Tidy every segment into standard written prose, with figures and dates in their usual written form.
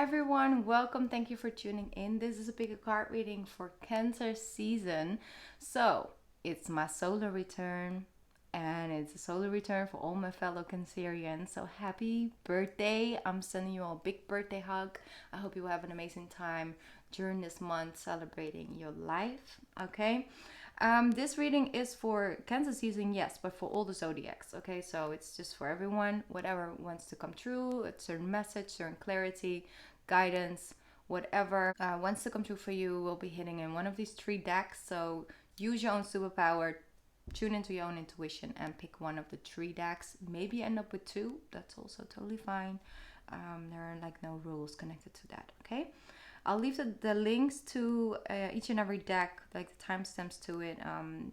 Hi everyone, welcome. Thank you for tuning in. This is a pick a card reading for Cancer season. So it's my solar return, and it's a solar return for all my fellow Cancerians. So happy birthday! I'm sending you all a big birthday hug. I hope you have an amazing time during this month celebrating your life. Okay. This reading is for Cancer season, yes, but for all the zodiacs. Okay, so it's just for everyone, whatever wants to come true, a certain message, certain clarity, guidance, whatever wants to come true for you will be hitting in one of these three decks. So use your own superpower, tune into your own intuition, and pick one of the three decks. Maybe end up with two, that's also totally fine. There are like no rules connected to that, okay? I'll leave the links to each and every deck, like the timestamps to it,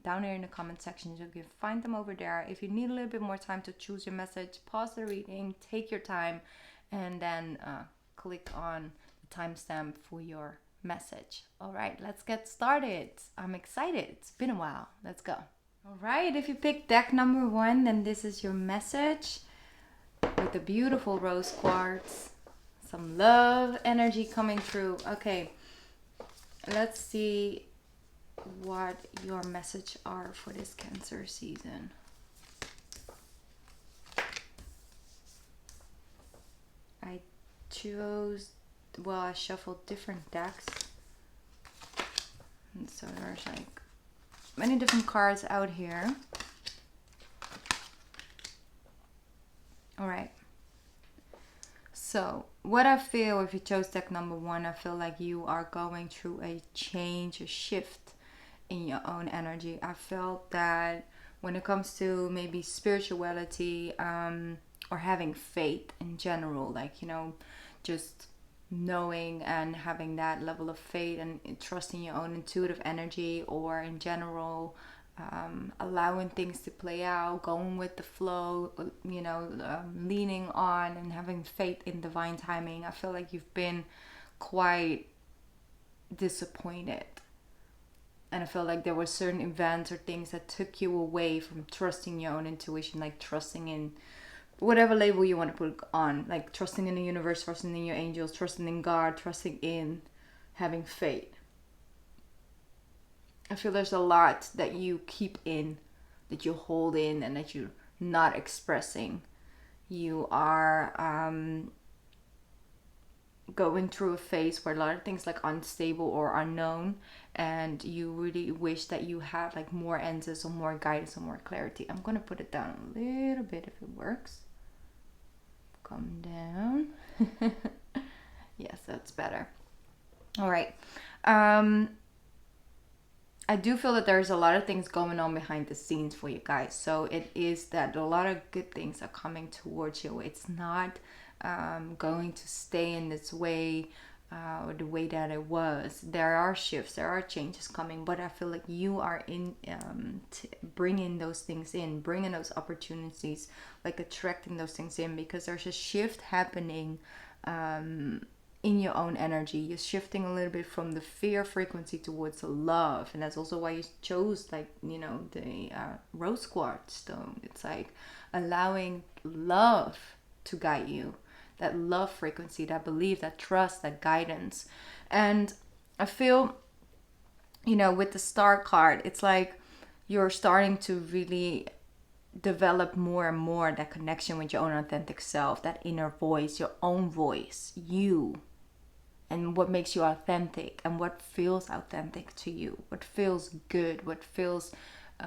down here in the comment section. So you can find them over there. If you need a little bit more time to choose your message, pause the reading, take your time, and then click on the timestamp for your message. All right, let's get started. I'm excited. It's been a while. Let's go. All right, if you pick deck number 1, then this is your message with the beautiful rose quartz. Some love energy coming through. Okay, let's see what your message are for this Cancer season. I shuffled different decks. And so there's like many different cards out here. All right. So what I feel, if you chose deck number 1, I feel like you are going through a change, a shift in your own energy. I felt that when it comes to maybe spirituality or having faith in general, like, you know, just knowing and having that level of faith and trusting your own intuitive energy, or in general allowing things to play out, going with the flow, you know, leaning on and having faith in divine timing. I feel like you've been quite disappointed, and I feel like there were certain events or things that took you away from trusting your own intuition, like trusting in whatever label you want to put on, like trusting in the universe, trusting in your angels, trusting in God, trusting in having faith. I feel there's a lot that you keep in, that you hold in, and that you're not expressing. You are going through a phase where a lot of things like unstable or unknown, and you really wish that you had like more answers or more guidance or more clarity. I'm going to put it down a little bit if it works. Come down. Yes, that's better. All right. I do feel that there's a lot of things going on behind the scenes for you guys. So it is that a lot of good things are coming towards you. It's not going to stay in this way or the way that it was. There are shifts, there are changes coming, but I feel like you are in bringing those things in, bringing those opportunities, like attracting those things in, because there's a shift happening in your own energy. You're shifting a little bit from the fear frequency towards the love, and that's also why you chose, like, you know, the rose quartz stone. It's like allowing love to guide you, that love frequency, that belief, that trust, that guidance. And I feel, you know, with the star card, it's like you're starting to really develop more and more that connection with your own authentic self, that inner voice, your own voice, you, and what makes you authentic, and what feels authentic to you, what feels good, what feels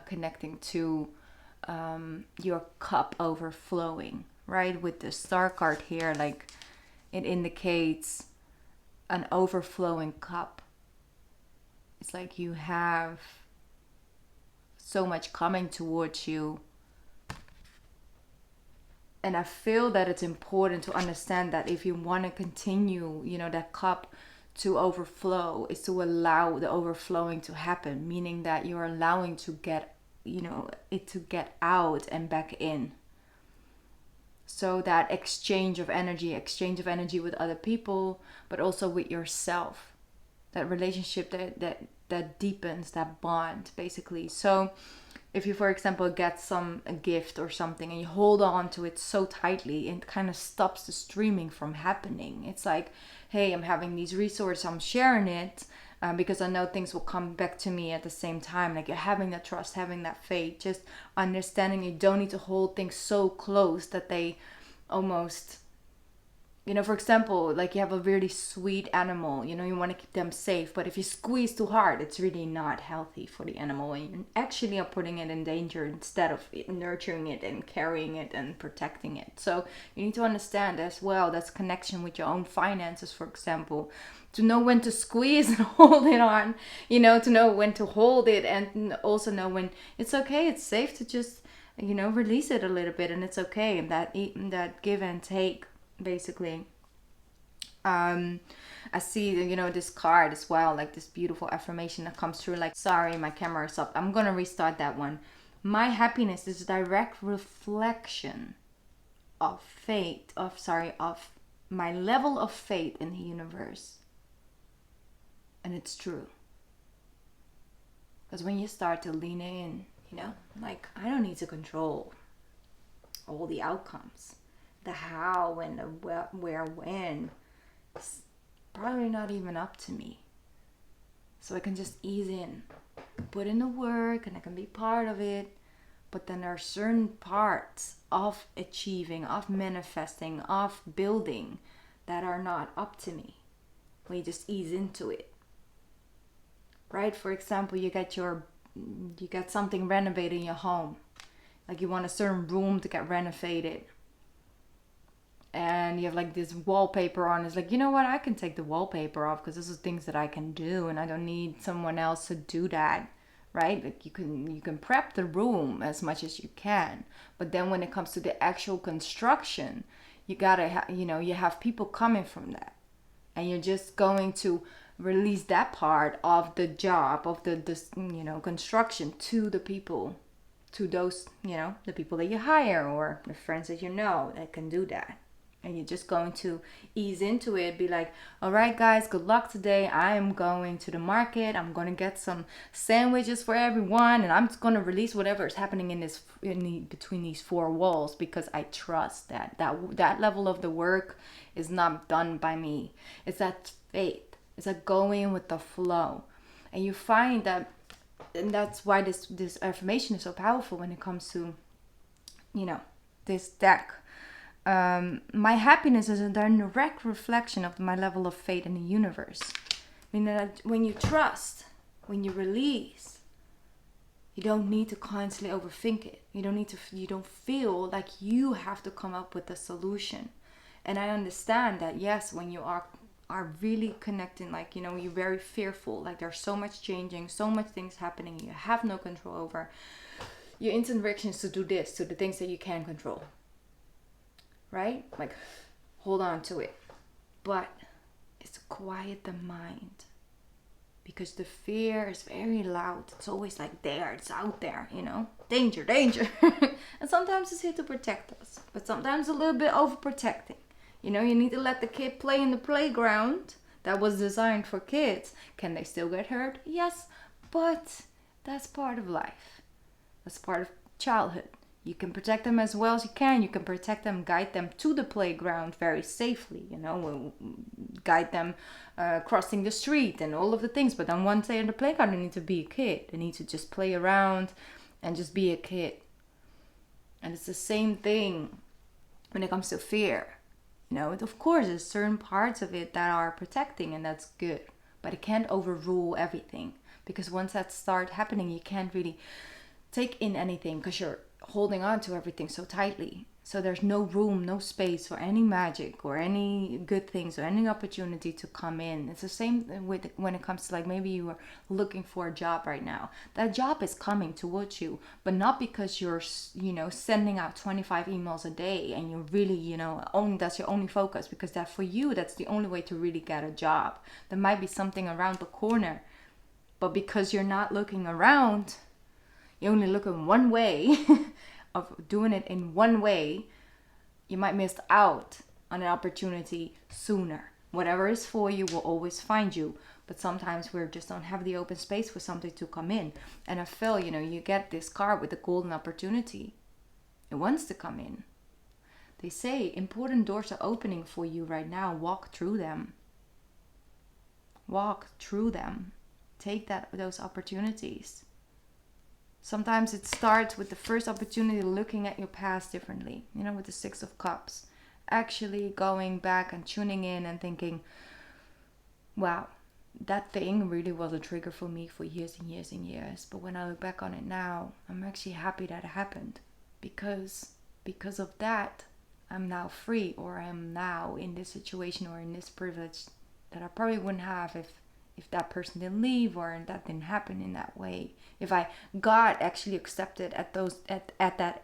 connecting to your cup overflowing, right? With the star card here, like, it indicates an overflowing cup. It's like you have so much coming towards you. And I feel that it's important to understand that if you want to continue, you know, that cup to overflow, is to allow the overflowing to happen, meaning that you're allowing to get, you know, it to get out and back in. So that exchange of energy with other people, but also with yourself, that relationship that deepens, that bond, basically. So If you, for example, get a gift or something and you hold on to it so tightly, it kind of stops the streaming from happening. It's like, hey, I'm having these resources, I'm sharing it, because I know things will come back to me at the same time. Like, you're having that trust, having that faith, just understanding you don't need to hold things so close that they almost, for example, like you have a really sweet animal, you want to keep them safe, but if you squeeze too hard, it's really not healthy for the animal, and you actually are putting it in danger instead of nurturing it and carrying it and protecting it. So you need to understand as well, that's connection with your own finances, for example, to know when to squeeze and hold it on, to know when to hold it, and also know when it's okay, it's safe to just, release it a little bit, and it's okay, and that give and take, basically. I see, this card as well, like this beautiful affirmation that comes through, like, sorry, my camera is up, I'm gonna restart that one. My happiness is a direct reflection of my level of faith in the universe. And it's true, because when you start to lean in, like, I don't need to control all the outcomes. The how and the where, when, it's probably not even up to me. So I can just ease in, put in the work, and I can be part of it. But then there are certain parts of achieving, of manifesting, of building that are not up to me. When you just ease into it. Right? For example, you get something renovated in your home. Like, you want a certain room to get renovated. And you have like this wallpaper on. It's like, you know what, I can take the wallpaper off because this is things that I can do, and I don't need someone else to do that, right? Like, you can prep the room as much as you can, but then when it comes to the actual construction, you gotta you have people coming from that, and you're just going to release that part of the job of the construction to the people, to those the people that you hire or the friends that that can do that. And you're just going to ease into it. Be like, all right, guys, good luck today. I am going to the market. I'm going to get some sandwiches for everyone. And I'm just going to release whatever is happening between these four walls, because I trust that level of the work is not done by me. It's that faith. It's like going with the flow. And you find that, and that's why this affirmation is so powerful when it comes to, this deck. My happiness is a direct reflection of my level of faith in the universe. I mean, that when you trust, when you release, you don't need to constantly overthink it. You don't feel like you have to come up with a solution. And I understand that, yes, when you are really connecting, like, you're very fearful, like there's so much changing, so much things happening you have no control over. Your instant reaction is to do this, to the things that you can control. Right? Like, hold on to it. But it's to quiet the mind. Because the fear is very loud. It's always like there. It's out there, Danger, danger. And sometimes it's here to protect us. But sometimes a little bit overprotecting. You need to let the kid play in the playground that was designed for kids. Can they still get hurt? Yes. But that's part of life. That's part of childhood. You can protect them as well as you can. You can protect them, guide them to the playground very safely, guide them crossing the street and all of the things. But then once they're in the playground, they need to be a kid. They need to just play around and just be a kid. And it's the same thing when it comes to fear. Of course, there's certain parts of it that are protecting, and that's good. But it can't overrule everything. Because once that starts happening, you can't really take in anything because you're holding on to everything so tightly. So there's no room, no space for any magic or any good things or any opportunity to come in. It's the same when it comes to, like, maybe you are looking for a job right now. That job is coming towards you, but not because you're, sending out 25 emails a day and you're really, that's your only focus, because that for you, that's the only way to really get a job. There might be something around the corner, but because you're not looking around, you only look in one way of doing it in one way, you might miss out on an opportunity sooner. Whatever is for you will always find you. But sometimes we just don't have the open space for something to come in. And I feel, you get this card with the golden opportunity. It wants to come in. They say important doors are opening for you right now. Walk through them. Walk through them. Take those opportunities. Sometimes it starts with the first opportunity, looking at your past differently. With the Six of Cups. Actually going back and tuning in and thinking, wow, that thing really was a trigger for me for years and years and years. But when I look back on it now, I'm actually happy that it happened. Because of that, I'm now free, or I'm now in this situation or in this privilege that I probably wouldn't have if that person didn't leave, or that didn't happen in that way. If I got actually accepted at that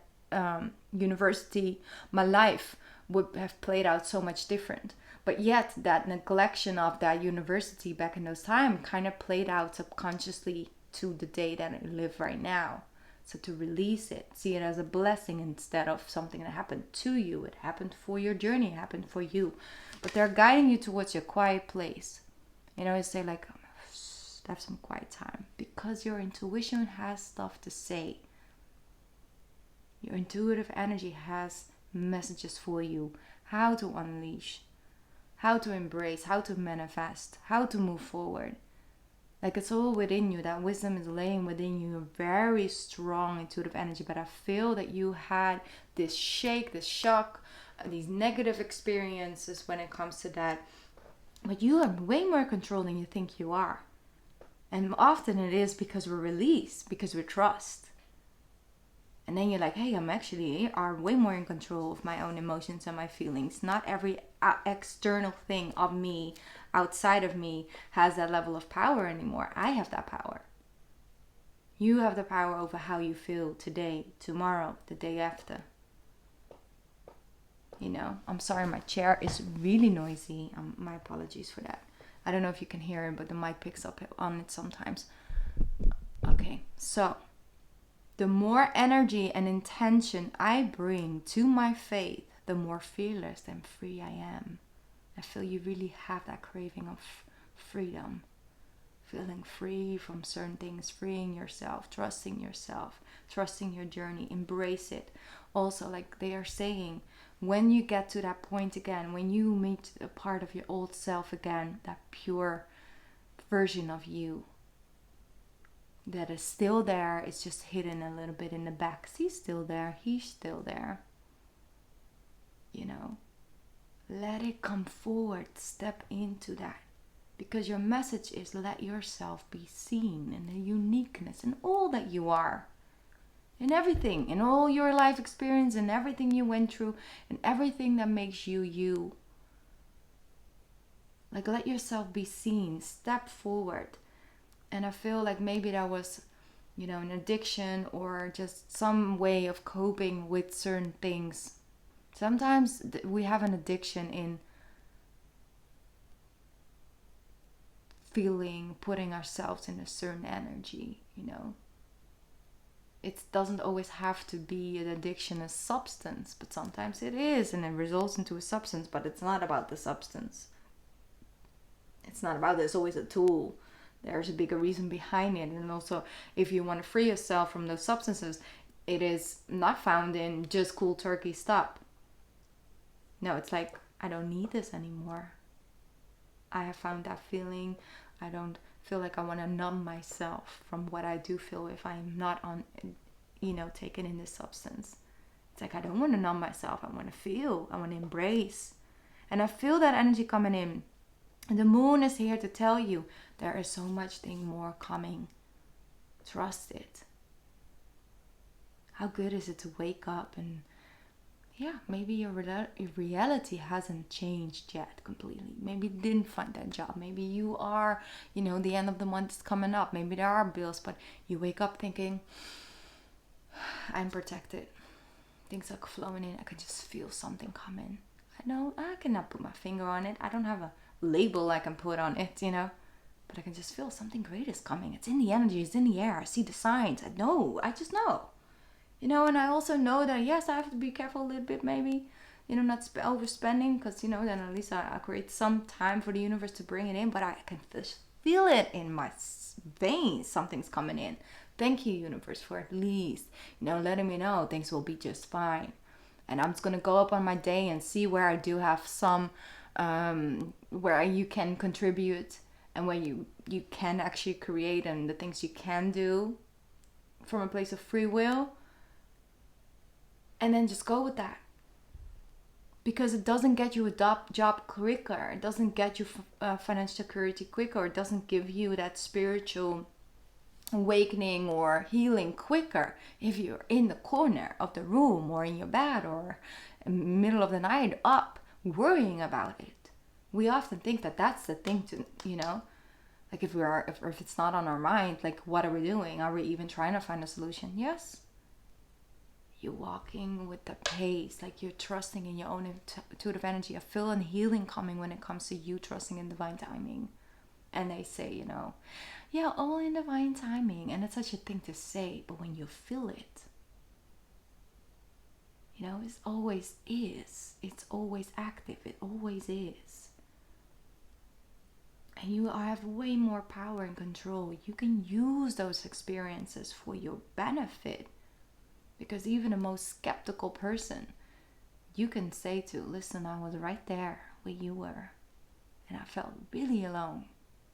university, my life would have played out so much different. But yet that neglection of that university back in those times kind of played out subconsciously to the day that I live right now. So to release it, see it as a blessing instead of something that happened to you. It happened for your journey, it happened for you. But they're guiding you towards your quiet place. Say like, have some quiet time. Because your intuition has stuff to say. Your intuitive energy has messages for you. How to unleash. How to embrace. How to manifest. How to move forward. Like, it's all within you. That wisdom is laying within you. A very strong intuitive energy. But I feel that you had this shake, this shock, these negative experiences when it comes to that. But you are way more control than you think you are. And often it is because we're released, because we trust. And then you're like, hey, are way more in control of my own emotions and my feelings. Not every external thing of me, outside of me, has that level of power anymore. I have that power. You have the power over how you feel today, tomorrow, the day after. I'm sorry, my chair is really noisy. My apologies for that. I don't know if you can hear it, but the mic picks up on it sometimes. Okay, so the more energy and intention I bring to my faith, the more fearless and free I am. I feel you really have that craving of freedom. Feeling free from certain things, freeing yourself, trusting your journey, embrace it. Also, like they are saying, when you get to that point again, when you meet a part of your old self again, that pure version of you that is still there, it's just hidden a little bit in the back. He's still there. Let it come forward. Step into that. Because your message is let yourself be seen in the uniqueness in all that you are. In everything, in all your life experience, in everything you went through, in everything that makes you you. Like, let yourself be seen. Step forward. And I feel like maybe that was, an addiction or just some way of coping with certain things. Sometimes we have an addiction in putting ourselves in a certain energy, It doesn't always have to be an addiction, a substance, but sometimes it is, and it results into a substance, but it's not about the substance. It's not about it. It's always a tool. There's a bigger reason behind it. And also, if you want to free yourself from those substances, it is not found in just cold turkey stop. No, it's like, I don't need this anymore. I have found that feeling. I don't feel like I want to numb myself from what I do feel if I'm not on, taking in this substance. It's like, I don't want to numb myself. I want to feel. I want to embrace. And I feel that energy coming in. And the moon is here to tell you there is so much more coming. Trust it. How good is it to wake up and maybe your reality hasn't changed yet completely. Maybe you didn't find that job. Maybe you are, the end of the month is coming up. Maybe there are bills, but you wake up thinking, I'm protected. Things are flowing in. I can just feel something coming. I cannot put my finger on it. I don't have a label I can put on it, But I can just feel something great is coming. It's in the energy. It's in the air. I see the signs. I just know. And I also know that, yes, I have to be careful a little bit, maybe, not overspending, because, then at least I create some time for the universe to bring it in, but I can feel it in my veins. Something's coming in. Thank you, universe, for at least, letting me know things will be just fine. And I'm just going to go up on my day and see where I do have some, where you can contribute and where you can actually create, and the things you can do from a place of free will. And then just go with that. Because it doesn't get you a job quicker. It doesn't get you financial security quicker. It doesn't give you that spiritual awakening or healing quicker if you're in the corner of the room or in your bed or in the middle of the night up worrying about it. We often think that that's the thing to, like if it's not on our mind, like what are we doing? Are we even trying to find a solution? Yes. You're walking with the pace, like you're trusting in your own intuitive energy. I feel a healing coming when it comes to you trusting in divine timing. And they say, yeah, all in divine timing. And it's such a thing to say, but when you feel it, it always is. It's always active. It always is. And you have way more power and control. You can use those experiences for your benefit. Because even the most skeptical person, you can say to, listen, I was right there where you were. And I felt really alone.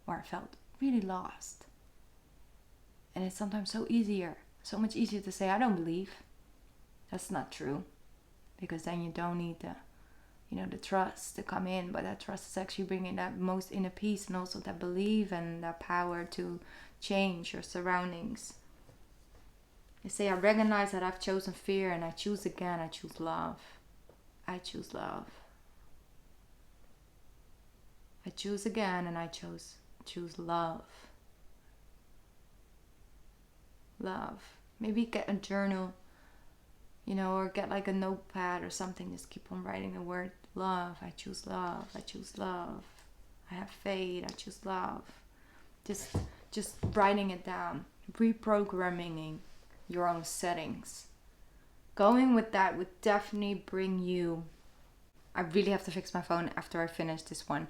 Or I felt really lost. And it's sometimes so much easier to say, I don't believe. That's not true. Because then you don't need the trust to come in. But that trust is actually bringing that most inner peace, and also that belief and that power to change your surroundings. You say, I recognize that I've chosen fear and I choose again. I choose love. I choose love. I choose again and I choose love. Love. Maybe get a journal, or get like a notepad or something. Just keep on writing the word love. I choose love. I choose love. I have faith. I choose love. Just writing it down. Reprogramming your own settings. Going with that would definitely bring you... I really have to fix my phone after I finish this one.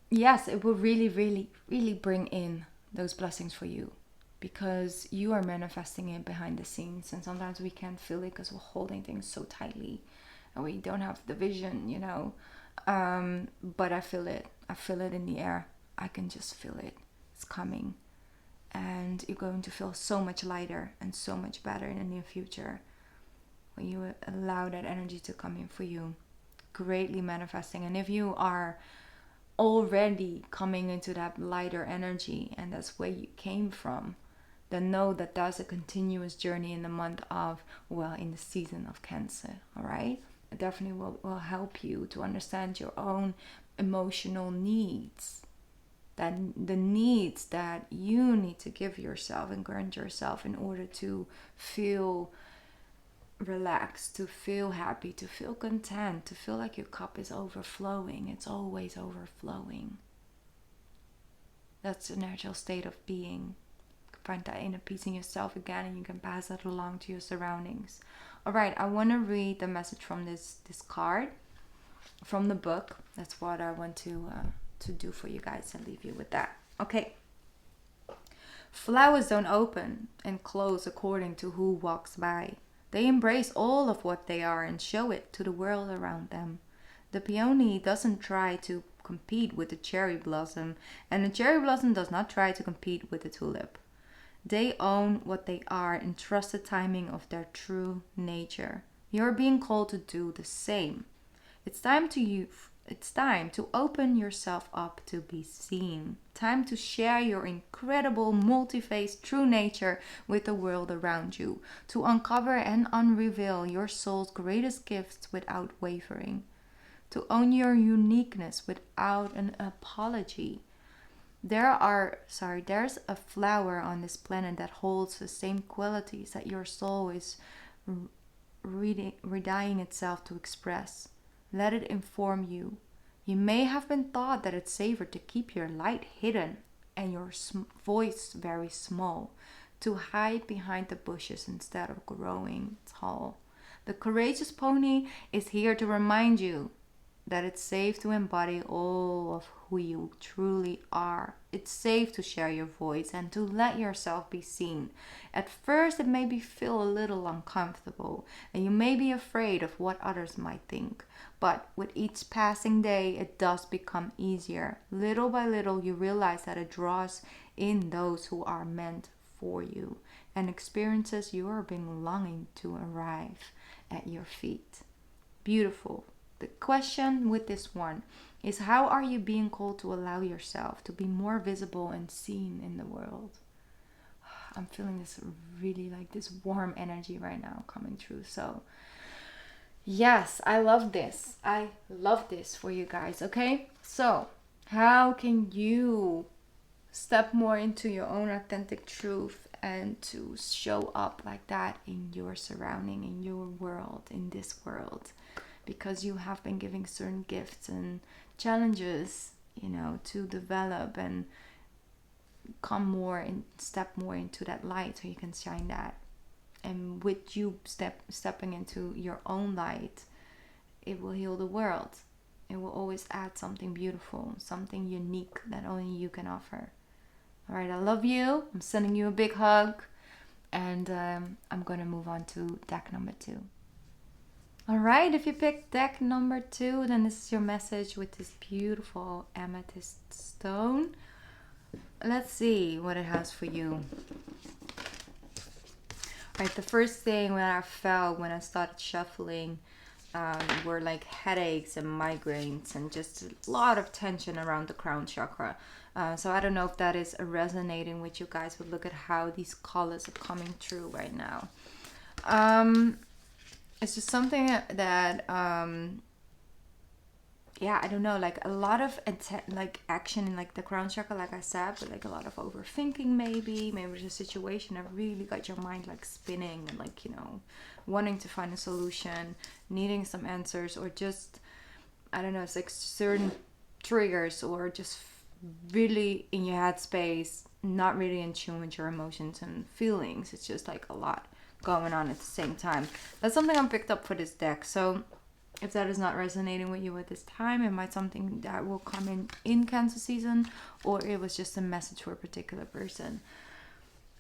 Yes, it will really, really, really bring in those blessings for you. Because you are manifesting it behind the scenes. And sometimes we can't feel it because we're holding things so tightly. And we don't have the vision, But I feel it. I feel it in the air. I can just feel it. It's coming. And you're going to feel so much lighter and so much better in the near future when you allow that energy to come in for you. Greatly manifesting. And if you are already coming into that lighter energy and that's where you came from, then know that that's a continuous journey in the month of, in the season of Cancer. All right? It definitely will help you to understand your own emotional needs. That the needs that you need to give yourself and grant yourself in order to feel relaxed, to feel happy, to feel content, to feel like your cup is overflowing. It's always overflowing. That's the natural state of being. You can find that inner peace in yourself again, and you can pass that along to your surroundings. All right, I want to read the message from this card from the book. That's what I want to do for you guys and leave you with that. Okay. Flowers don't open and close according to who walks by. They embrace all of what they are and show it to the world around them. The peony doesn't try to compete with the cherry blossom, and the cherry blossom does not try to compete with the tulip. They own what they are and trust the timing of their true nature. You're being called to do the same. It's time to open yourself up to be seen. Time to share your incredible, multi-faced, true nature with the world around you. To uncover and unreveal your soul's greatest gifts without wavering. To own your uniqueness without an apology. There's a flower on this planet that holds the same qualities that your soul is readying itself to express. Let it inform you. You may have been taught that it's safer to keep your light hidden and your voice very small, to hide behind the bushes instead of growing tall. The courageous pony is here to remind you that it's safe to embody all of who you truly are. It's safe to share your voice and to let yourself be seen. At first, it may feel a little uncomfortable, and you may be afraid of what others might think. But with each passing day, it does become easier. Little by little, you realize that it draws in those who are meant for you and experiences you are being longing to arrive at your feet. Beautiful. The question with this one is, how are you being called to allow yourself to be more visible and seen in the world? I'm feeling this really like this warm energy right now coming through. So yes, I love this. I love this for you guys. Okay, so how can you step more into your own authentic truth and to show up like that in your surrounding, in your world, in this world? Because you have been giving certain gifts and challenges, to develop and come more and step more into that light so you can shine that. And with you stepping into your own light, it will heal the world. It will always add something beautiful, something unique that only you can offer. All right, I love you. I'm sending you a big hug. And I'm going to move on to deck number 2. All right, if you picked deck number 2, then this is your message with this beautiful amethyst stone. Let's see what it has for you. All right, the first thing when I felt when I started shuffling were like headaches and migraines and just a lot of tension around the crown chakra. So I don't know if that is resonating with you guys, but look at how these colors are coming through right now. It's just something that I don't know, like a lot of like action in like the crown chakra, like I said, but like a lot of overthinking. Maybe there's a situation that really got your mind like spinning and like wanting to find a solution, needing some answers, or just I don't know, it's like certain triggers, or just really in your headspace, not really in tune with your emotions and feelings. It's just like a lot going on at the same time. That's something I picked up for this deck. So if that is not resonating with you at this time, it might something that will come in Cancer season, or it was just a message for a particular person.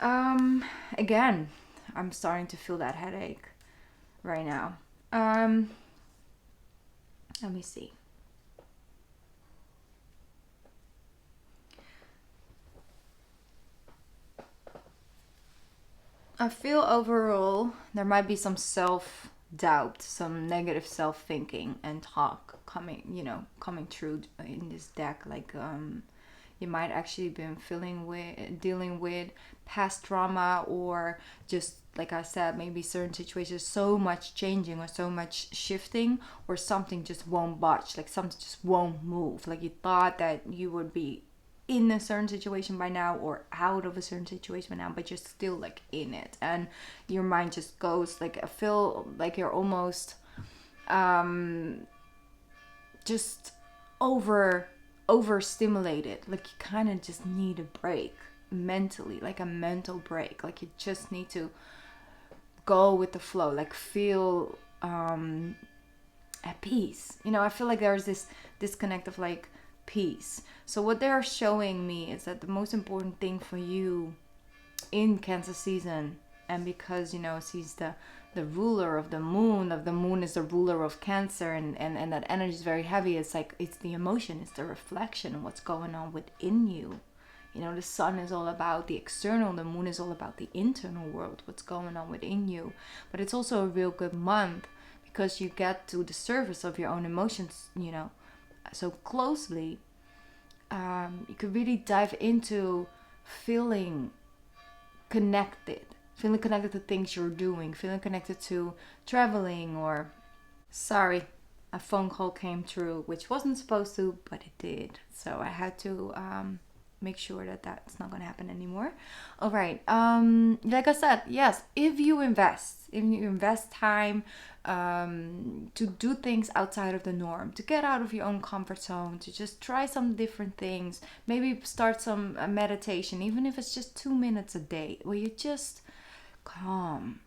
Again, I'm starting to feel that headache right now. Let me see. I feel overall there might be some self-doubt, some negative self-thinking and talk coming through in this deck. Like you might actually been dealing with past trauma, or just like I said, maybe certain situations so much changing or so much shifting, or something just won't budge, like something just won't move. Like you thought that you would be in a certain situation by now, or out of a certain situation by now, but you're still like in it, and your mind just goes like, I feel like you're almost just overstimulated. Like you kind of just need a break mentally, like a mental break. Like you just need to go with the flow, like feel at peace. I feel like there's this disconnect of like peace. So what they're showing me is that the most important thing for you in Cancer season, and because she's the ruler of the moon is the ruler of Cancer, and that energy is very heavy. It's like it's the emotion, it's the reflection of what's going on within you. The sun is all about the external, the moon is all about the internal world, what's going on within you. But it's also a real good month because you get to the surface of your own emotions so closely. You could really dive into feeling connected to things you're doing, feeling connected to traveling, or sorry, a phone call came through which wasn't supposed to, but it did, so I had to make sure that that's not going to happen anymore. All right, like I said, yes, if you invest time to do things outside of the norm, to get out of your own comfort zone, to just try some different things, maybe start some meditation, even if it's just 2 minutes a day where you just calm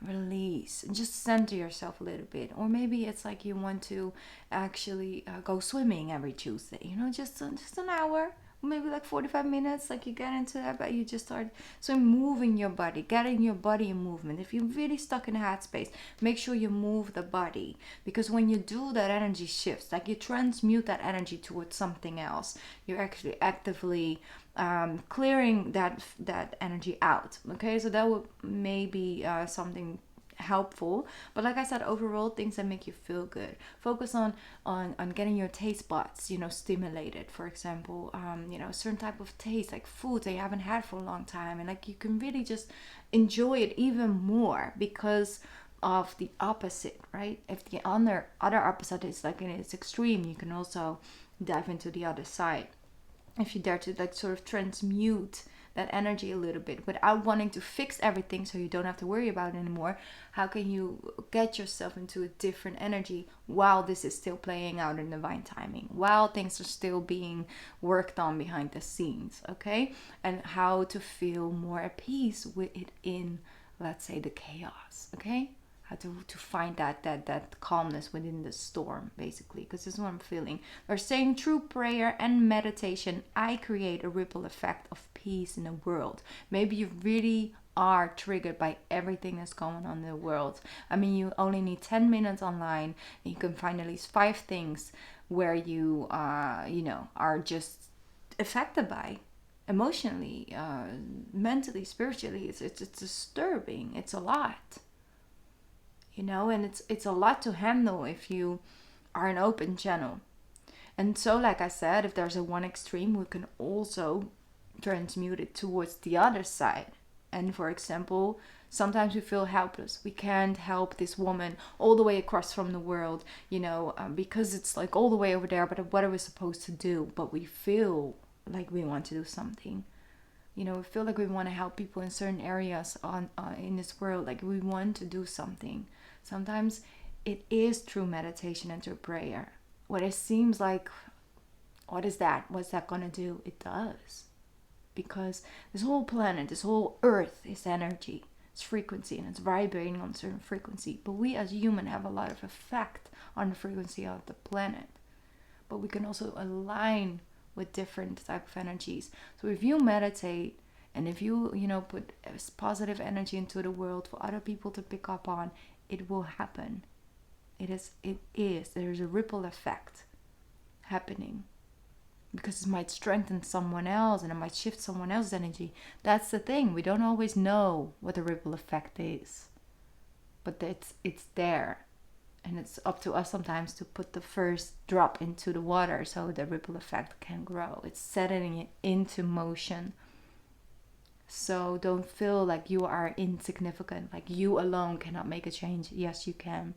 release, and just center yourself a little bit. Or maybe it's like you want to actually go swimming every Tuesday, just an hour, maybe like 45 minutes, like you get into that, but you just start moving your body, getting your body in movement. If you're really stuck in a headspace, make sure you move the body, because when you do that, energy shifts, like you transmute that energy towards something else. You're actually actively clearing that energy out. Okay, so that would maybe something helpful. But like I said, overall, things that make you feel good, focus on getting your taste buds stimulated. For example, a certain type of taste, like food that you haven't had for a long time, and like you can really just enjoy it even more because of the opposite, right? If the other opposite is like in its extreme, you can also dive into the other side. If you dare to like sort of transmute that energy a little bit without wanting to fix everything so you don't have to worry about it anymore, how can you get yourself into a different energy while this is still playing out in divine timing, while things are still being worked on behind the scenes, okay? And how to feel more at peace with it in, let's say, the chaos, okay? How to find that calmness within the storm, basically, because this is what I'm feeling. They're saying through prayer and meditation, I create a ripple effect of peace in the world. Maybe you really are triggered by everything that's going on in the world. I mean, you only need 10 minutes online and you can find at least 5 things where you are just affected by emotionally, mentally, spiritually. It's disturbing. It's a lot. And it's a lot to handle if you are an open channel. And so, like I said, if there's a one extreme, we can also transmute it towards the other side. And for example, sometimes we feel helpless. We can't help this woman all the way across from the world, because it's like all the way over there. But what are we supposed to do? But we feel like we want to do something. We feel like we want to help people in certain areas in this world. Like we want to do something. Sometimes it is through meditation and through prayer. What it seems like, what is that? What's that going to do? It does. Because this whole planet, this whole earth is energy. It's frequency and it's vibrating on a certain frequency. But we as humans have a lot of effect on the frequency of the planet. But we can also align with different type of energies. So if you meditate and if you put positive energy into the world for other people to pick up on, it will happen. There's a ripple effect happening, because it might strengthen someone else and it might shift someone else's energy. That's the thing, we don't always know what the ripple effect is, but it's there. And it's up to us sometimes to put the first drop into the water so the ripple effect can grow. It's setting it into motion. So don't feel like you are insignificant, like you alone cannot make a change. Yes, you can.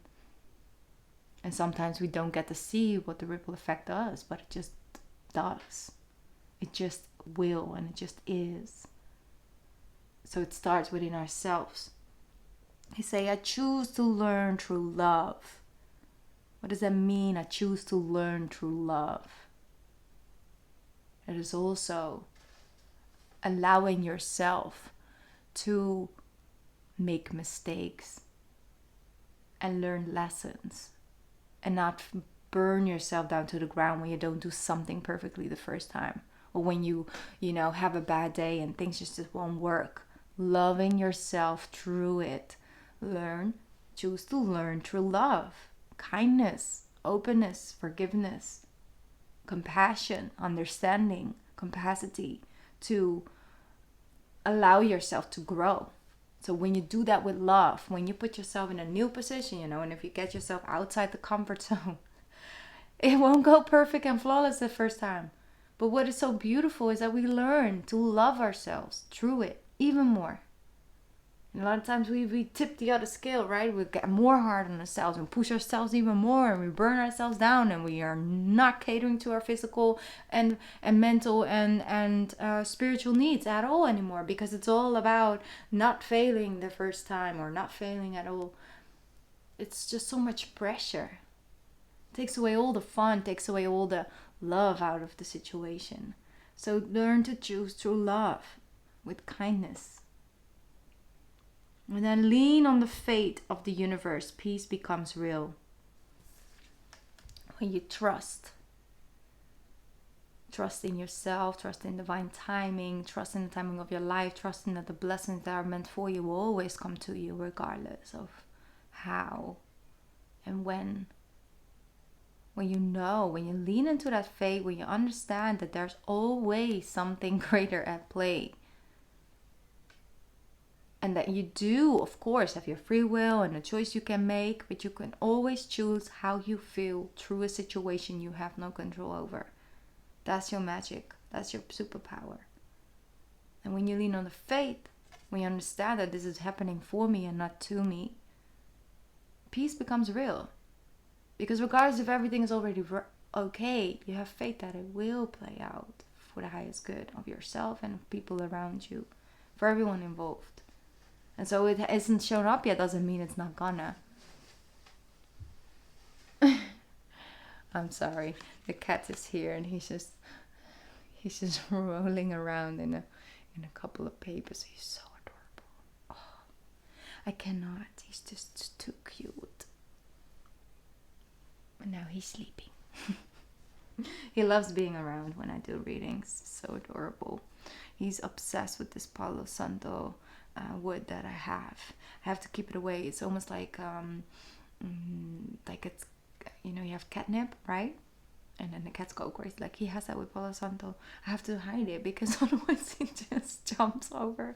And sometimes we don't get to see what the ripple effect does, but it just does. It just will, and it just is. So it starts within ourselves. You say, I choose to learn through love. What does that mean? I choose to learn through love. It is also allowing yourself to make mistakes and learn lessons and not burn yourself down to the ground when you don't do something perfectly the first time, or when you have a bad day and things just won't work. Loving yourself through it. Choose to learn through love, kindness, openness, forgiveness, compassion, understanding, capacity to allow yourself to grow. So when you do that with love, when you put yourself in a new position, and if you get yourself outside the comfort zone, it won't go perfect and flawless the first time. But what is so beautiful is that we learn to love ourselves through it even more. And a lot of times we tip the other scale, right? We get more hard on ourselves and push ourselves even more, and we burn ourselves down, and we are not catering to our physical and mental and spiritual needs at all anymore, because it's all about not failing the first time or not failing at all. It's just so much pressure. It takes away all the fun, takes away all the love out of the situation. So learn to choose through love with kindness. And then lean on the fate of the universe. Peace becomes real. When you trust. Trust in yourself, trust in divine timing, trust in the timing of your life, trusting that the blessings that are meant for you will always come to you regardless of how and when. When you lean into that faith, when you understand that there's always something greater at play. And that you do, of course, have your free will and a choice you can make, but you can always choose how you feel through a situation you have no control over. That's your magic. That's your superpower. And when you lean on the faith, when you understand that this is happening for me and not to me, peace becomes real. Because regardless if everything is already okay, you have faith that it will play out for the highest good of yourself and of people around you, for everyone involved. And so it isn't shown up yet doesn't mean it's not gonna. I'm sorry, the cat is here and he's just rolling around in a couple of papers. He's so adorable. Oh, I cannot. He's just too cute. And now he's sleeping. He loves being around when I do readings. So adorable. He's obsessed with this Palo Santo wood that I have. I have to keep it away. It's almost like it's, you have catnip, right? And then the cats go crazy. Like he has that with Palo Santo. I have to hide it because otherwise he just jumps over.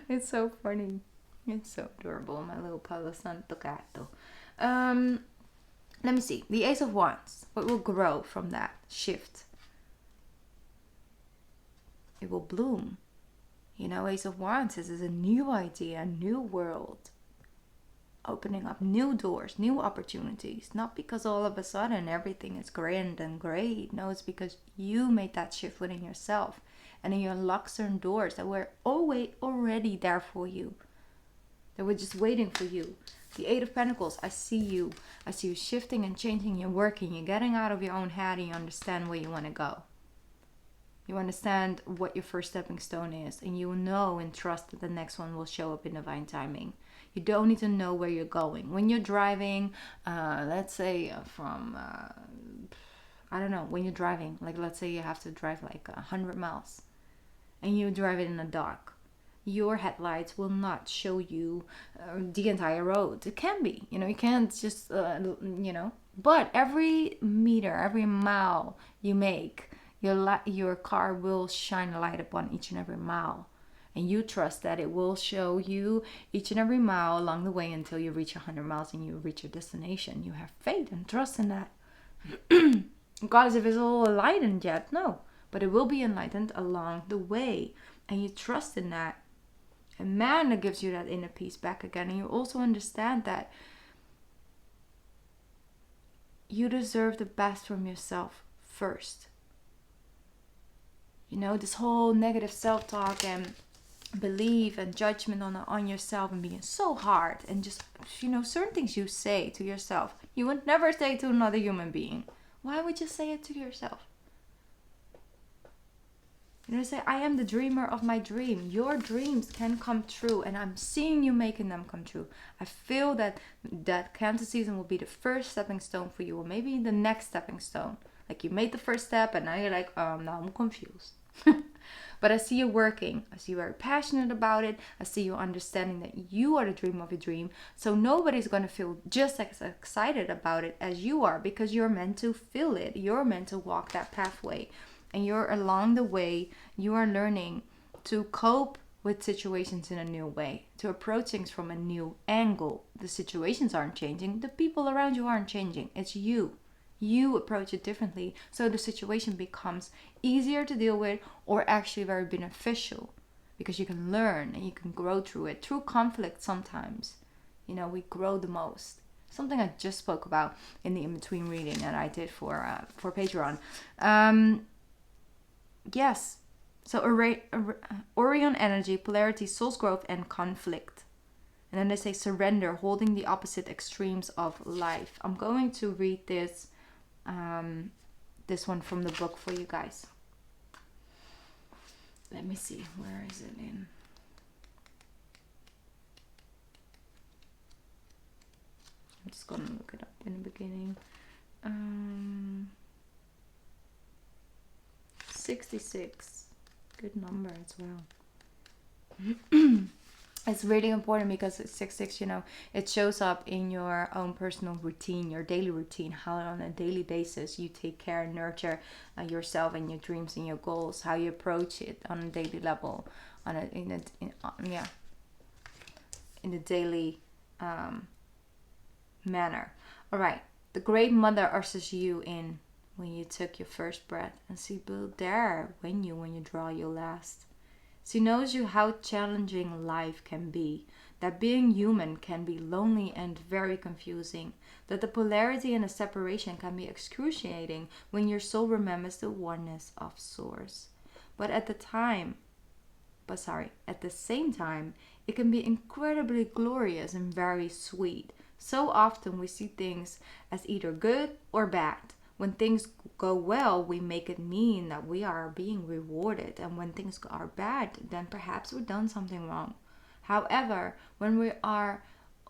It's so funny. It's so adorable. My little Palo Santo gato. Let me see. The Ace of Wands. What will grow from that shift? It will bloom. Ace of Wands is a new idea, a new world. Opening up new doors, new opportunities. Not because all of a sudden everything is grand and great. No, it's because you made that shift within yourself. And then you unlock certain doors that were always already there for you. They were just waiting for you. The Eight of Pentacles, I see you. I see you shifting and changing. You're working. You're getting out of your own head and you understand where you want to go. You understand what your first stepping stone is. And you know and trust that the next one will show up in divine timing. You don't need to know where you're going. When you're driving, let's say when you're driving, like let's say you have to drive like 100 miles and you drive it in the dark. Your headlights will not show you the entire road. It can be, you can't just, but every meter, every mile you make, your car will shine a light upon each and every mile. And you trust that it will show you each and every mile along the way until you reach 100 miles and you reach your destination. You have faith and trust in that. Regardless if it's all enlightened yet, no. But it will be enlightened along the way. And you trust in that. And man, that gives you that inner peace back again. And you also understand that you deserve the best from yourself first. This whole negative self-talk and belief and judgment on yourself and being so hard and just certain things you say to yourself you would never say to another human being. Why would you say it to yourself? Say, I am the dreamer of my dream. Your dreams can come true and I'm seeing you making them come true. I feel that Cancer season will be the first stepping stone for you, or maybe the next stepping stone. Like you made the first step and now you're like, now I'm confused. But I see you working. I see you very passionate about it. I see you understanding that you are the dream of your dream. So nobody's going to feel just as excited about it as you are, because you're meant to feel it. You're meant to walk that pathway. And you're along the way, you are learning to cope with situations in a new way, to approach things from a new angle. The situations aren't changing. The people around you aren't changing. It's you. You approach it differently, so the situation becomes easier to deal with, or actually very beneficial, because you can learn and you can grow through it. Through conflict sometimes, we grow the most. Something I just spoke about in the in-between reading that I did for Patreon. Yes, so Orion energy, polarity, soul's growth, and conflict. And then they say surrender, holding the opposite extremes of life. I'm going to read this one from the book for you guys. Let me see, where is it in? I'm just gonna look it up in the beginning. 66. Good number as well. It's really important because it's 66, it shows up in your own personal routine, your daily routine, how on a daily basis you take care and nurture yourself and your dreams and your goals, how you approach it on a daily level, in a daily manner. All right, the Great Mother ushers you in when you took your first breath, and she will there when you draw your last. She knows you how challenging life can be, that being human can be lonely and very confusing, that the polarity and the separation can be excruciating when your soul remembers the oneness of Source. But at the same time, it can be incredibly glorious and very sweet. So often we see things as either good or bad. When things go well, we make it mean that we are being rewarded. And when things are bad, then perhaps we've done something wrong. However, when we are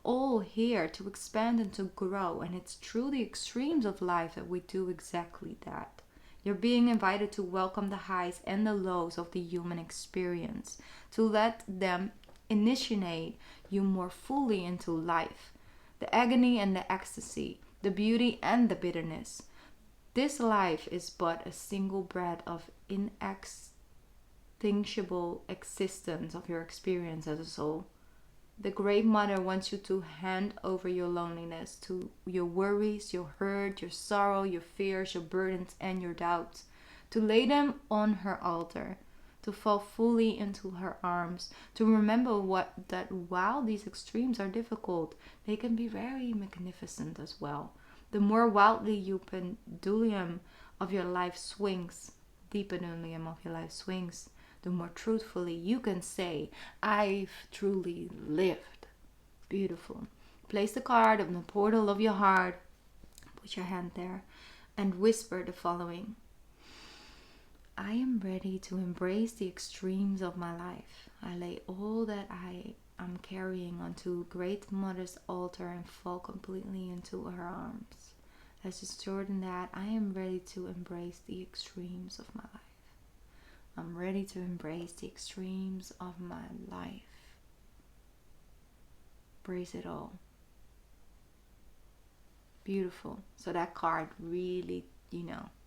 all here to expand and to grow, and it's through the extremes of life that we do exactly that. You're being invited to welcome the highs and the lows of the human experience, to let them initiate you more fully into life. The agony and the ecstasy, the beauty and the bitterness. This life is but a single breath of inextinguishable existence of your experience as a soul. The Great Mother wants you to hand over your loneliness, to your worries, your hurt, your sorrow, your fears, your burdens, and your doubts, to lay them on her altar, to fall fully into her arms, to remember that while these extremes are difficult, they can be very magnificent as well. The more wildly you pendulum of your life swings, the pendulum of your life swings, the more truthfully you can say, I've truly lived. Beautiful. Place the card on the portal of your heart, put your hand there, and whisper the following. I am ready to embrace the extremes of my life. I lay all that I am carrying onto Great Mother's altar and fall completely into her arms. As just Jordan that, I am ready to embrace the extremes of my life. I'm ready to embrace the extremes of my life. Embrace it all. Beautiful. So that card really,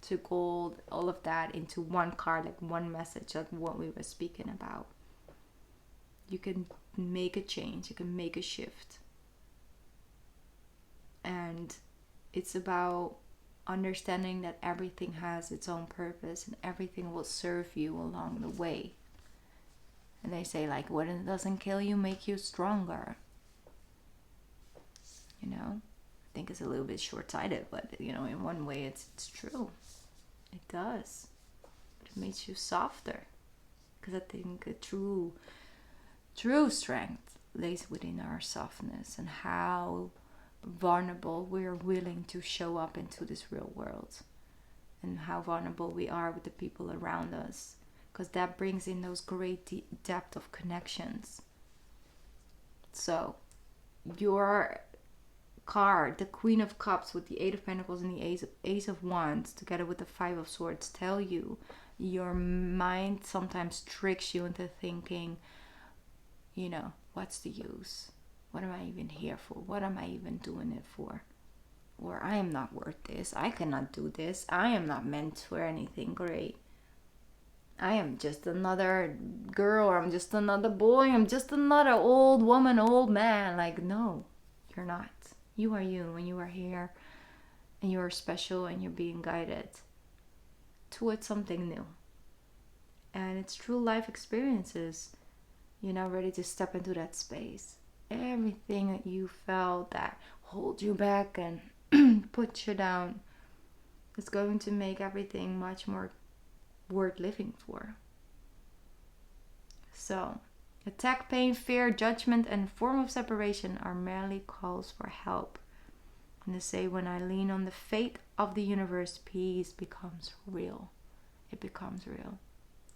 took all of that into one card, like one message, like what we were speaking about. You can make a change. You can make a shift. And it's about understanding that everything has its own purpose and everything will serve you along the way. And they say, like, what doesn't kill you make you stronger. I think it's a little bit short-sighted, but in one way it's true. It does. It makes you softer, because I think a true strength lays within our softness and how vulnerable we're willing to show up into this real world, and how vulnerable we are with the people around us, because that brings in those great depth of connections. So your card, the Queen of Cups with the Eight of Pentacles and the Ace of Wands together with the Five of Swords tell you your mind sometimes tricks you into thinking, what's the use? What am I even here for? What am I even doing it for? Or I am not worth this. I cannot do this. I am not meant for anything great. I am just another girl, or I'm just another boy. I'm just another old woman, old man. Like, no, you're not. You are you, and you are here, and you are special, and you're being guided towards something new. And it's true life experiences. You're now ready to step into that space. Everything that you felt that hold you back and put you down is going to make everything much more worth living for. So, attack, pain, fear, judgment, and form of separation are merely calls for help. And they say, when I lean on the fate of the universe, peace becomes real. It becomes real.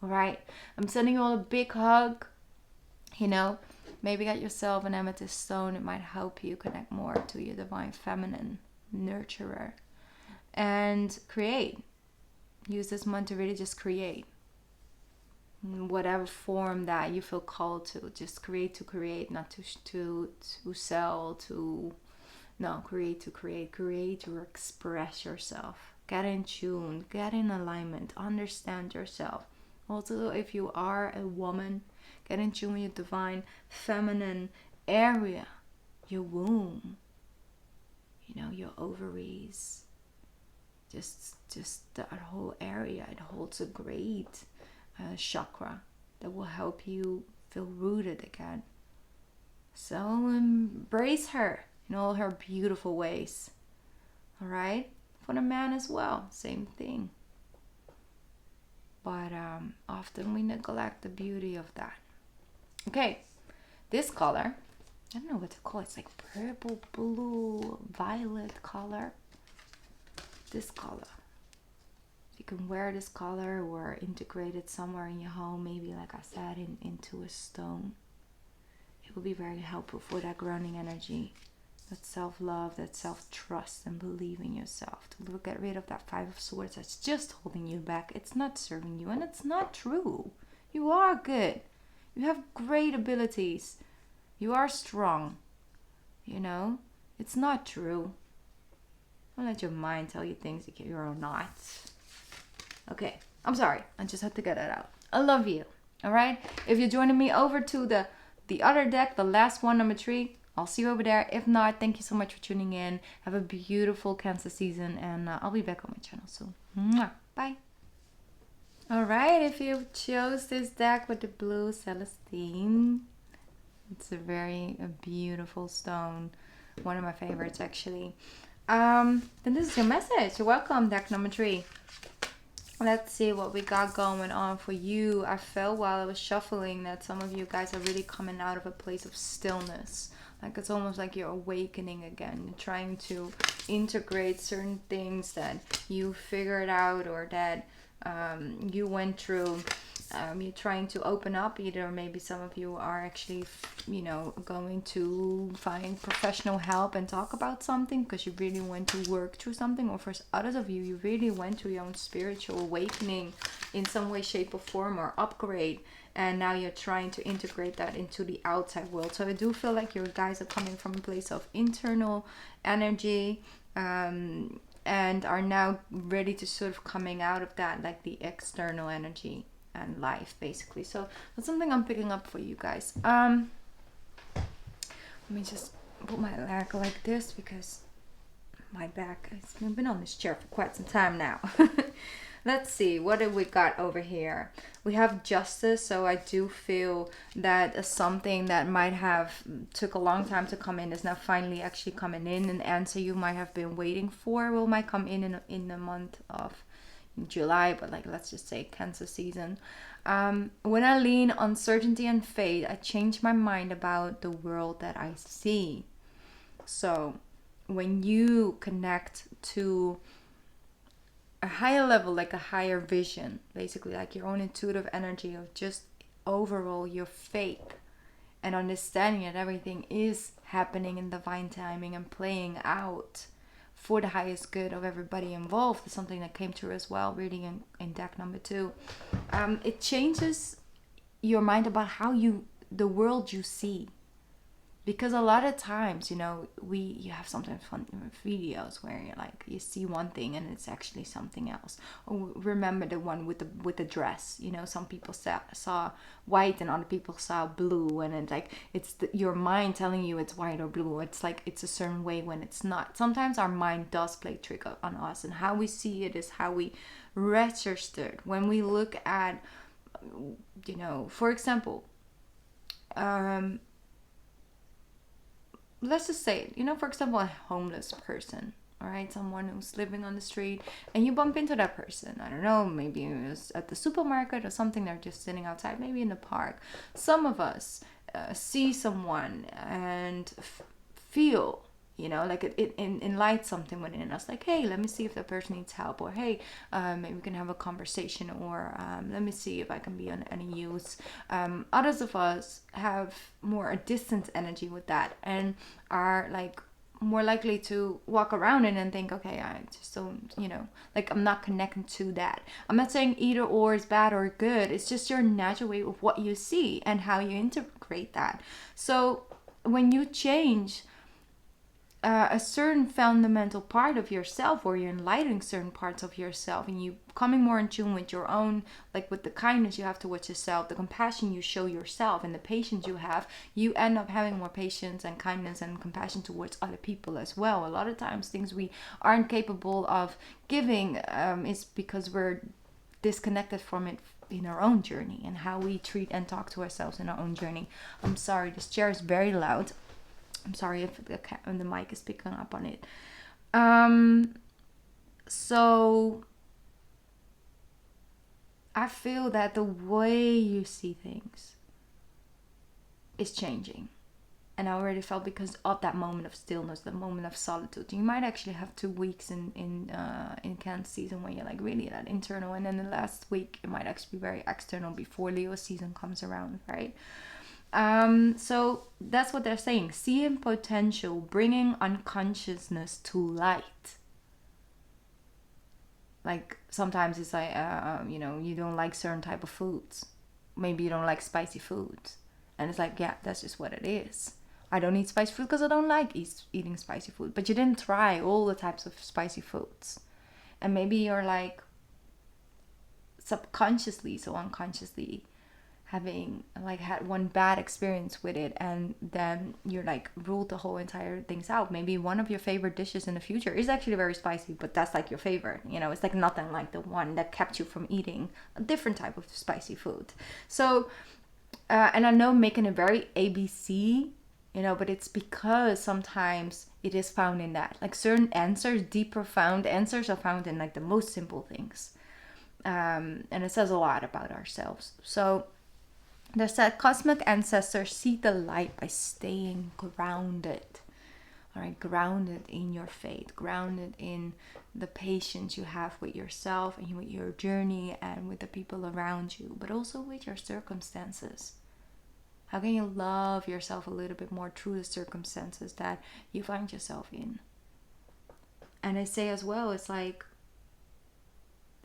Alright, I'm sending you all a big hug. You know, maybe get yourself an amethyst stone. It might help you connect more to your divine feminine nurturer and create. Use this month to really just create. Whatever form that you feel called to, just create, not to sell, create to express yourself, get in tune, get in alignment, understand yourself. Also, if you are a woman, get in tune with your divine feminine area, your womb, your ovaries, just that whole area. It holds a great chakra that will help you feel rooted again. So embrace her in all her beautiful ways. All right, for the man as well, same thing. But often we neglect the beauty of that. Okay, this color, I don't know what to call it. It's like purple, blue, violet color. This color. You can wear this color or integrate it somewhere in your home, maybe like I said, into a stone. It will be very helpful for that grounding energy, that self-love, that self-trust, and believe in yourself. To get rid of that Five of Swords that's just holding you back. It's not serving you, and it's not true. You are good. You have great abilities. You are strong. It's not true. Don't let your mind tell you things you're not. Okay, I'm sorry. I just had to get it out. I love you. All right? If you're joining me over to the other deck, the last one, number 3, I'll see you over there. If not, thank you so much for tuning in. Have a beautiful Cancer season, and I'll be back on my channel soon. Mwah. Bye. All right, if you chose this deck with the blue Celestine, it's a beautiful stone. One of my favorites, actually. Then this is your message. You're welcome, deck number 3. Let's see what we got going on for you. I felt while I was shuffling that some of you guys are really coming out of a place of stillness. Like it's almost like you're awakening again. You're trying to integrate certain things that you figured out or that you went through. You're trying to open up. Either maybe some of you are actually, going to find professional help and talk about something because you really went to work through something. Or for others of you, you really went through your own spiritual awakening in some way, shape, or form, or upgrade. And now you're trying to integrate that into the outside world. So I do feel like your guys are coming from a place of internal energy, and are now ready to sort of coming out of that, like the external energy and life, basically. So that's something I'm picking up for you guys. Let me just put my leg like this because my back has been on this chair for quite some time now. Let's see, what have we got over here? We have justice, so I do feel that something that might have took a long time to come in is now finally actually coming in. An answer you might have been waiting for might come in the month of July, but let's just say Cancer season. When I lean on certainty and faith, I change my mind about the world that I see. So when you connect to a higher level, like a higher vision, basically like your own intuitive energy of just overall your faith and understanding that everything is happening in divine timing and playing out for the highest good of everybody involved, is something that came through as well, really in deck number 2. It changes your mind about the world you see. Because a lot of times, you have sometimes fun videos where you see one thing and it's actually something else. Or remember the one with the dress. Some people saw white and other people saw blue, and it's your mind telling you it's white or blue. It's it's a certain way when it's not. Sometimes our mind does play trick on us, and how we see it is how we register it. When we look at, for example, let's just say, for example, a homeless person, all right, someone who's living on the street, and you bump into that person. I don't know, maybe it was at the supermarket or something. They're just sitting outside, maybe in the park. Some of us see someone and feel You know, like it enlightens something within us, like, hey, let me see if that person needs help, or hey, maybe we can have a conversation, or let me see if I can be on any use. Others of us have more a distant energy with that, and are like more likely to walk around it and think, okay, I just don't, you know, like I'm not connecting to that. I'm not saying either or is bad or good. It's just your natural way of what you see and how you integrate that. So when you change a certain fundamental part of yourself, or you're enlightening certain parts of yourself, and you coming more in tune with your own, like with the kindness you have towards yourself, the compassion you show yourself, and the patience you have, you end up having more patience and kindness and compassion towards other people as well. A lot of times things we aren't capable of giving is because we're disconnected from it in our own journey, and how we treat and talk to ourselves in our own journey. I'm sorry, this chair is very loud. I'm sorry if the mic is picking up on it. So I feel that the way you see things is changing. And I already felt, because of that moment of stillness, the moment of solitude. You might actually have 2 weeks in Cancer season where you're like really that internal, and then the last week it might actually be very external before Leo season comes around, right? So that's what they're saying. Seeing potential, bringing unconsciousness to light. Like sometimes it's like, you know, you don't like certain type of foods. Maybe you don't like spicy foods. And it's like, yeah, that's just what it is. I don't eat spicy food because I don't like eating spicy food. But you didn't try all the types of spicy foods. And maybe you're like subconsciously, so unconsciously, having like had one bad experience with it, and then you're like ruled the whole entire things out. Maybe one of your favorite dishes in the future is actually very spicy, but that's like your favorite, you know, it's like nothing like the one that kept you from eating a different type of spicy food. So and I know I'm making it very ABC, you know, but it's because sometimes it is found in that, like certain answers, deep profound answers, are found in like the most simple things. And it says a lot about ourselves. So they said cosmic ancestors see the light by staying grounded. All right, grounded in your faith, grounded in the patience you have with yourself and with your journey and with the people around you, but also with your circumstances. How can you love yourself a little bit more through the circumstances that you find yourself in? And I say as well, it's like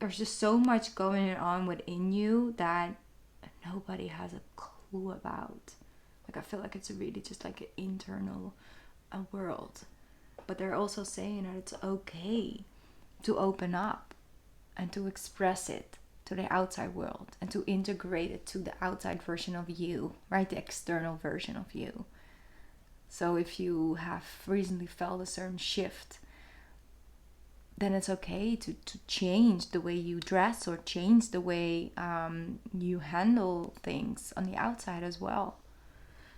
there's just so much going on within you that nobody has a clue about. Like I feel like it's really just like an internal world. But they're also saying that it's okay to open up and to express it to the outside world and to integrate it to the outside version of you, right? The external version of you. So if you have recently felt a certain shift, then it's okay to change the way you dress, or change the way you handle things on the outside as well.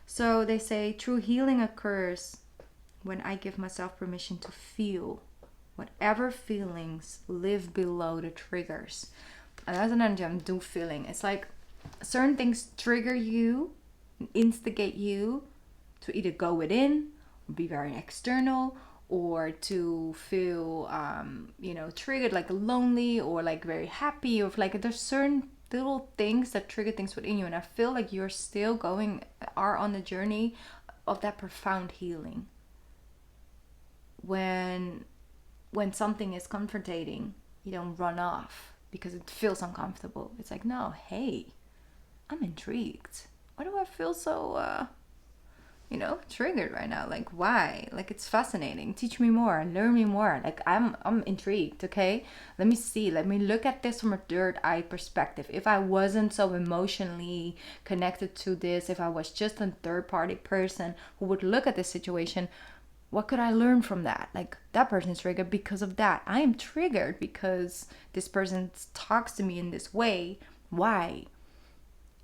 So they say true healing occurs when I give myself permission to feel whatever feelings live below the triggers. And that's an energy I'm do feeling. It's like certain things trigger you, instigate you to either go within, or be very external, or to feel, triggered, like lonely, or like very happy, or like there's certain little things that trigger things within you. And I feel like you're still are on the journey of that profound healing. When something is confronting, you don't run off because it feels uncomfortable. It's like, no, hey, I'm intrigued. Why do I feel so triggered right now? Like, why? Like, it's fascinating. Teach me more, learn me more. Like, I'm intrigued. Okay, let me see, let me look at this from a third eye perspective. If I wasn't so emotionally connected to this, if I was just a third party person who would look at this situation, what could I learn from that? Like, that person's triggered because of that. I am triggered because this person talks to me in this way. Why?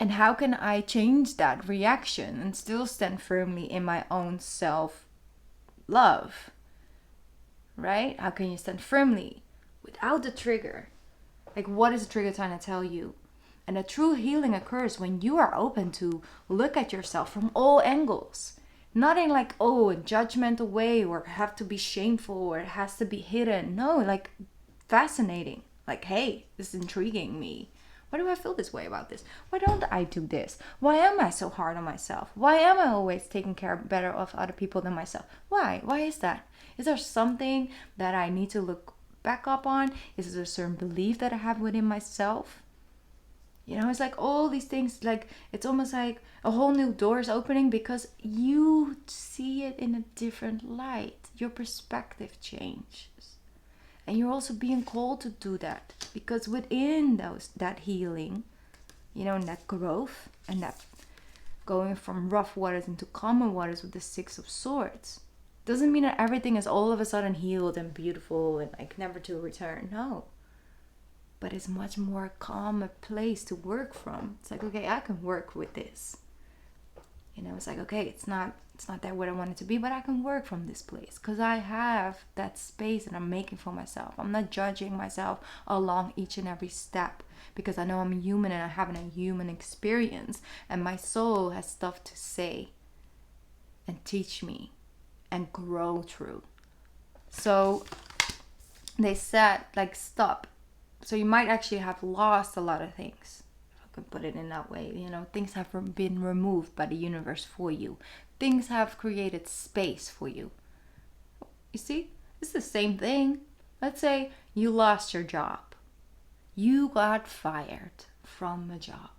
And how can I change that reaction and still stand firmly in my own self-love? Right? How can you stand firmly without the trigger? Like, what is the trigger trying to tell you? And a true healing occurs when you are open to look at yourself from all angles. Not in like, oh, a judgmental way or have to be shameful or it has to be hidden. No, like fascinating. Like, hey, this is intriguing me. Why do I feel this way about this? Why don't I do this? Why am I so hard on myself? Why am I always taking care better of other people than myself? Why? Why is that? Is there something that I need to look back up on? Is there a certain belief that I have within myself? You know, it's like all these things, like it's almost like a whole new door is opening because you see it in a different light. Your perspective changes. And you're also being called to do that because within that healing, you know, and that growth and that going from rough waters into calmer waters with the Six of Swords doesn't mean that everything is all of a sudden healed and beautiful and like never to return. No. But it's much more calmer place to work from. It's like, okay, I can work with this. You know, it's like, okay, it's not that what I want it to be, but I can work from this place because I have that space that I'm making for myself. I'm not judging myself along each and every step because I know I'm human and I'm having a human experience and my soul has stuff to say and teach me and grow through. So they said, like, stop. So you might actually have lost a lot of things. I can put it in that way. You know, things have been removed by the universe for you. Things have created space for you. You see, it's the same thing. Let's say you lost your job. You got fired from a job.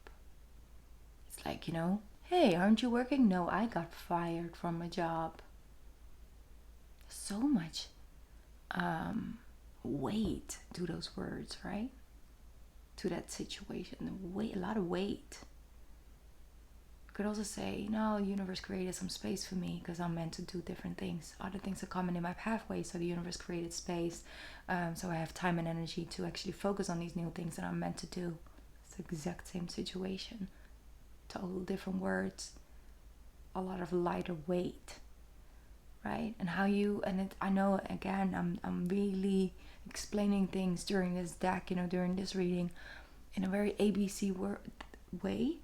It's like, you know, hey, aren't you working? No, I got fired from a job. So much weight to those words, right? To that situation. Weight, a lot of weight. Could also say, no, the universe created some space for me because I'm meant to do different things. Other things are coming in my pathway, so the universe created space. So I have time and energy to actually focus on these new things that I'm meant to do. It's the exact same situation. Total different words. A lot of lighter weight, right? And how you, and it, I know, again, I'm really explaining things during this deck, you know, during this reading in a very ABC way.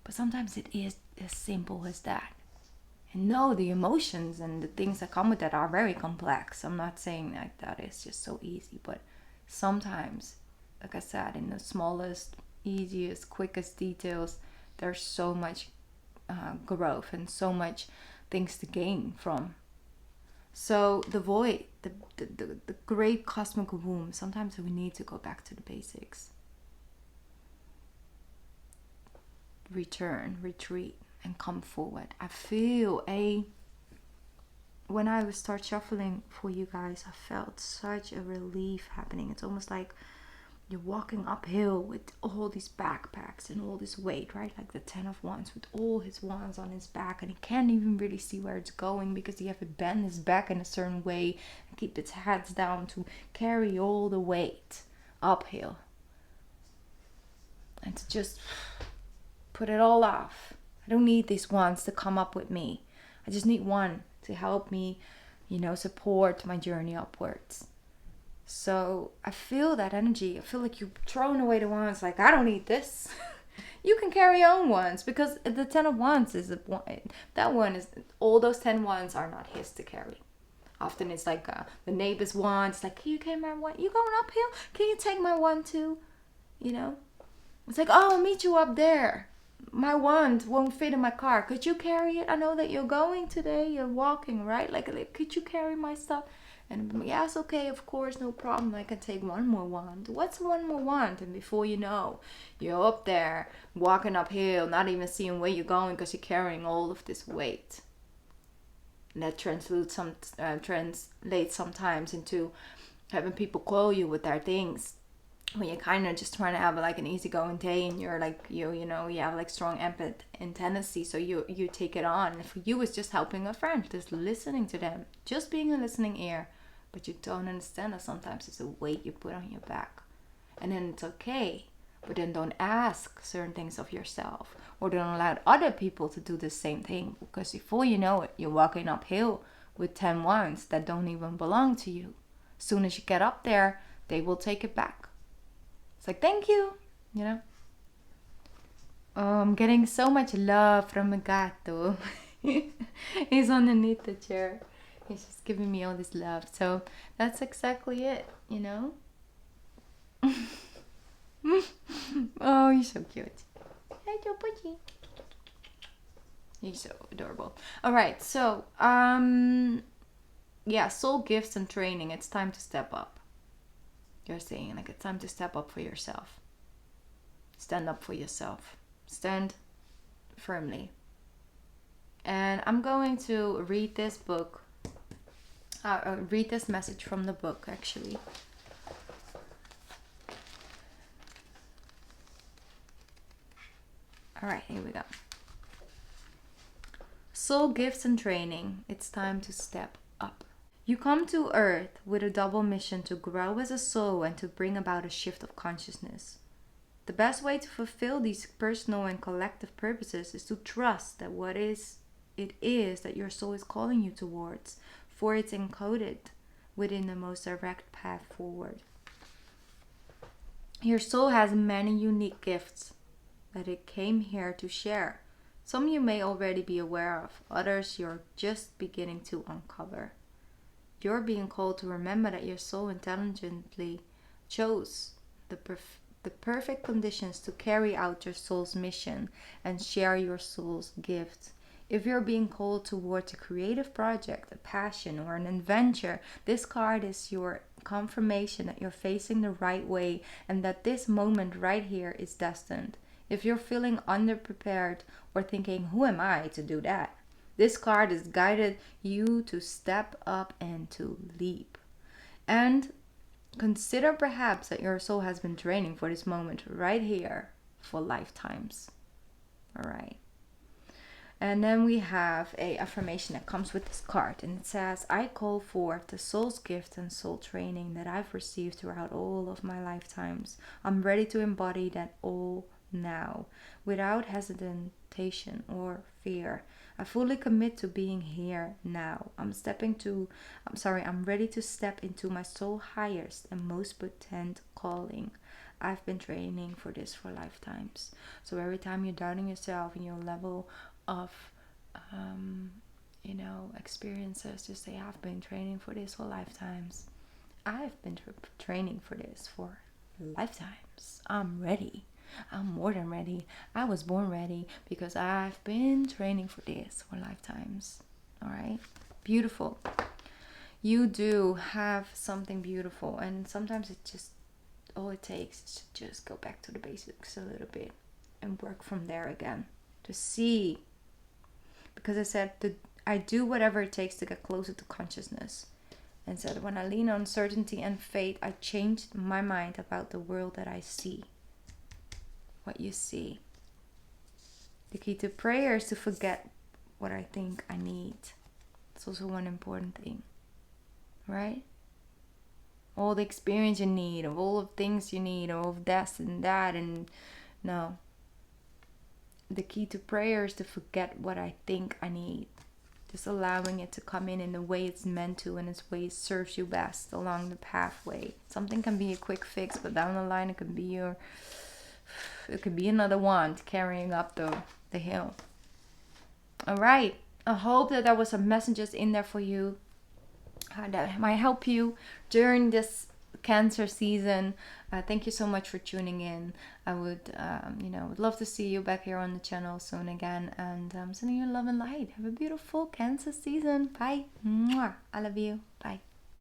But sometimes it is as simple as that. And no, the emotions and the things that come with that are very complex. I'm not saying that is just so easy. But sometimes, like I said, in the smallest, easiest, quickest details, there's so much growth and so much things to gain from. So the void, the great cosmic womb, sometimes we need to go back to the basics. Return, retreat, and come forward. I feel when I start shuffling for you guys, I felt such a relief happening. It's almost like you're walking uphill with all these backpacks and all this weight, right? Like the 10 of Wands with all his wands on his back, and he can't even really see where it's going because he have to bend his back in a certain way and keep its hands down to carry all the weight uphill. And to just put it all off. I don't need these wands to come up with me. I just need one to help me, you know, support my journey upwards. So I feel that energy. I feel like you're throwing away the wands. Like, I don't need this. You can carry your own wands because the 10 of Wands is that one is, all those 10 wands are not his to carry. Often it's like the neighbor's wand. It's like, can you carry my wand? You going uphill? Can you take my wand too? You know? It's like, oh, I'll meet you up there. My wand won't fit in my car. Could you carry it? I know that you're going today. You're walking, right? Like, could you carry my stuff? And yes, okay, of course, no problem. I can take one more wand. What's one more wand? And before you know, you're up there walking uphill, not even seeing where you're going because you're carrying all of this weight. And that translates sometimes into having people call you with their things when you're kind of just trying to have like an easygoing day, and you're like, you know, you have like strong empath and tendency, so you take it on. And for you, it's just helping a friend, just listening to them, just being a listening ear. But you don't understand that sometimes it's a weight you put on your back, and then it's okay. But then don't ask certain things of yourself, or don't allow other people to do the same thing, because before you know it, you're walking uphill with 10 wands that don't even belong to you. As soon as you get up there, they will take it back. It's like, thank you, you know. I'm getting so much love from a gato. He's underneath the chair. He's just giving me all this love. So that's exactly it, you know? Oh, you're so cute. Hello, Pudgy. He's so adorable. All right, so yeah, soul gifts and training. It's time to step up. You're saying like it's time to step up for yourself. Stand up for yourself. Stand firmly. And I'm going to read this book. Read this message from the book, actually. All right, here we go. Soul gifts and training. It's time to step up. You come to Earth with a double mission to grow as a soul and to bring about a shift of consciousness. The best way to fulfill these personal and collective purposes is to trust that it is that your soul is calling you towards, for it's encoded within the most direct path forward. Your soul has many unique gifts that it came here to share. Some you may already be aware of, others you're just beginning to uncover. You're being called to remember that your soul intelligently chose the perfect conditions to carry out your soul's mission and share your soul's gift. If you're being called towards a creative project, a passion, or an adventure, this card is your confirmation that you're facing the right way and that this moment right here is destined. If you're feeling underprepared or thinking, who am I to do that? This card has guided you to step up and to leap. And consider perhaps that your soul has been training for this moment right here for lifetimes. All right. And then we have a affirmation that comes with this card. And it says, I call forth the soul's gift and soul training that I've received throughout all of my lifetimes. I'm ready to embody that all now, without hesitation or fear. I fully commit to being here now. I'm ready to step into my soul highest and most potent calling. I've been training for this for lifetimes. So every time you're doubting yourself and your level of experiences, just say, I've been training for this for lifetimes. I've been training for this for lifetimes. I'm ready. I'm more than ready. I was born ready because I've been training for this for lifetimes. All right? Beautiful. You do have something beautiful, and sometimes all it takes is to just go back to the basics a little bit and work from there again to see. Because I said I do whatever it takes to get closer to consciousness. And said when I lean on certainty and faith, I changed my mind about the world that I see. What you see. The key to prayer is to forget what I think I need. It's also one important thing, right? All the experience you need, of all of things you need, of this and that, and no. The key to prayer is to forget what I think I need. Just allowing it to come in the way it's meant to, and its way it serves you best along the pathway. Something can be a quick fix, but down the line it could be another wand carrying up the hill. All right. I hope that there was some messages in there for you that might help you during this Cancer season. Thank you so much for tuning in. I would love to see you back here on the channel soon again. And I'm sending you love and light. Have a beautiful Cancer season. Bye. Mwah. I love you. Bye.